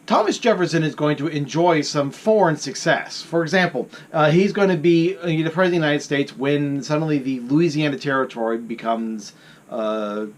Thomas Jefferson is going to enjoy some foreign success. For example, he's going to be the President of the United States when suddenly the Louisiana Territory becomes open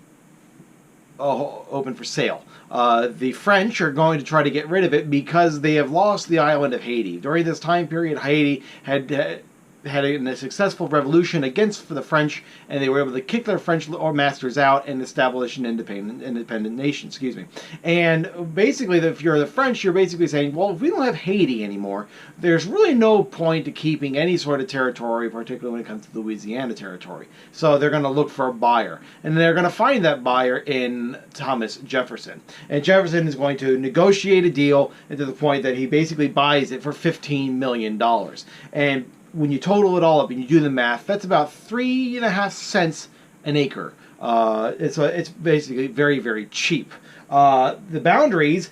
for sale. The French are going to try to get rid of it because they have lost the island of Haiti. During this time period, Haiti had a successful revolution against the French, and they were able to kick their French masters out and establish an independent nation. Excuse me. And basically, if you're the French, you're basically saying, well, if we don't have Haiti anymore, there's really no point to keeping any sort of territory, particularly when it comes to the Louisiana territory. So they're going to look for a buyer, and they're going to find that buyer in Thomas Jefferson. And Jefferson is going to negotiate a deal to the point that he basically buys it for $15 million. And when you total it all up and you do the math, that's about 3.5 cents an acre. It's basically very, very cheap. The boundaries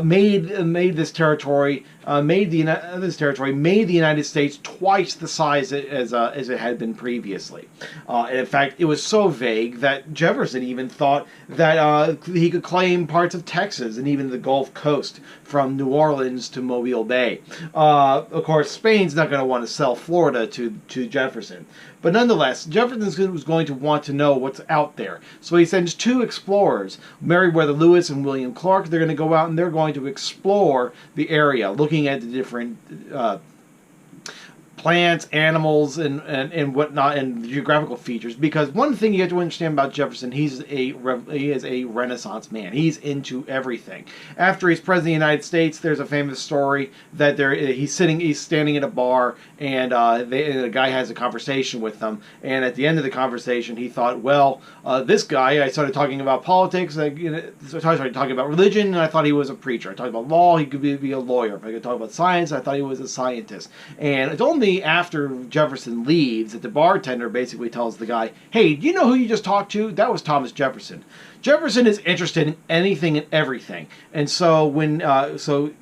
made this territory made the United States twice the size as it had been previously. And in fact, it was so vague that Jefferson even thought that he could claim parts of Texas and even the Gulf Coast from New Orleans to Mobile Bay. Of course, Spain's not going to want to sell Florida to Jefferson. But nonetheless, Jefferson was going to want to know what's out there. So he sends 2 explorers, Meriwether Lewis and William Clark. They're going to go out and they're going to explore the area, looking at the different plants, animals, and whatnot, and geographical features. Because one thing you have to understand about Jefferson, he is a Renaissance man. He's into everything. After he's president of the United States, there's a famous story that he's standing at a bar, and a guy has a conversation with them. And at the end of the conversation, he thought, well, this guy, I started talking about politics, I started talking about religion, and I thought he was a preacher. I talked about law, he could be a lawyer. If I could talk about science, I thought he was a scientist. And it's only after Jefferson leaves that the bartender basically tells the guy, hey, do you know who you just talked to? That was Thomas Jefferson. Jefferson is interested in anything and everything. And so when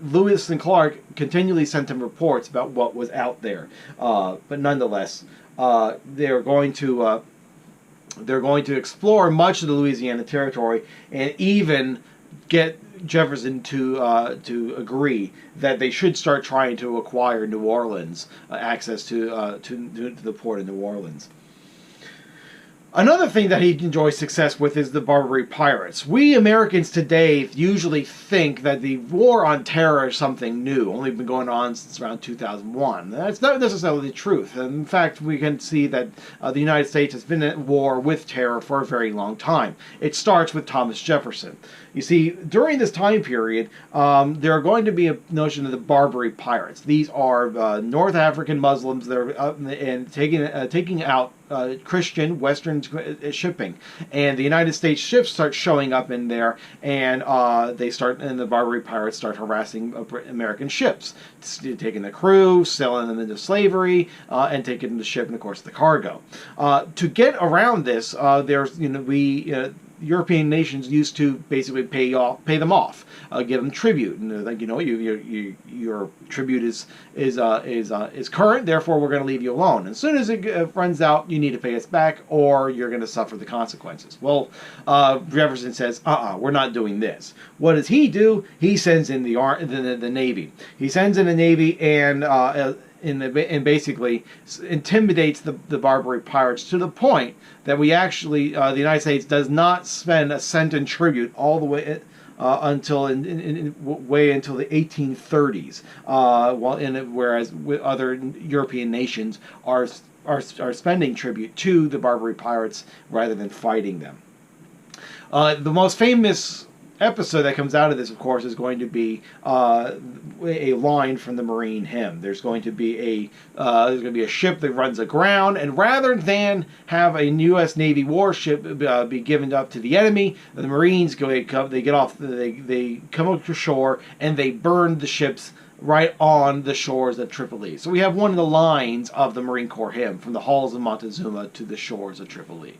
Lewis and Clark continually sent him reports about what was out there. But nonetheless, they're going to explore much of the Louisiana Territory and even get Jefferson to agree that they should start trying to acquire New Orleans, access to the port of New Orleans. Another thing that he enjoys success with is the Barbary pirates. We Americans today usually think that the war on terror is something new, only been going on since around 2001. That's not necessarily the truth. In fact, we can see that the United States has been at war with terror for a very long time. It starts with Thomas Jefferson. You see, during this time period, there are going to be a notion of the Barbary pirates. These are North African Muslims that are up and taking out Christian Western shipping, and the United States ships start showing up in there, and the Barbary pirates start harassing American ships, taking the crew, selling them into slavery, and taking the ship and of course the cargo. To get around this, European nations used to basically pay them off, give them tribute, and like, your tribute is current, therefore we're going to leave you alone. As soon as it runs out, you need to pay us back, or you're going to suffer the consequences. Well, Jefferson says, we're not doing this. What does he do? He sends in the Navy. He sends in the Navy and basically intimidates the Barbary pirates to the point that we actually, the United States does not spend a cent in tribute all the way until way until the 1830s, whereas with other European nations are spending tribute to the Barbary pirates rather than fighting them. The most famous episode that comes out of this, of course, is going to be a line from the Marine hymn. There's going to be a ship that runs aground, and rather than have a U.S. Navy warship be given up to the enemy, the Marines they come up to shore and they burn the ships right on the shores of Tripoli. So we have one of the lines of the Marine Corps hymn, from the halls of Montezuma to the shores of Tripoli.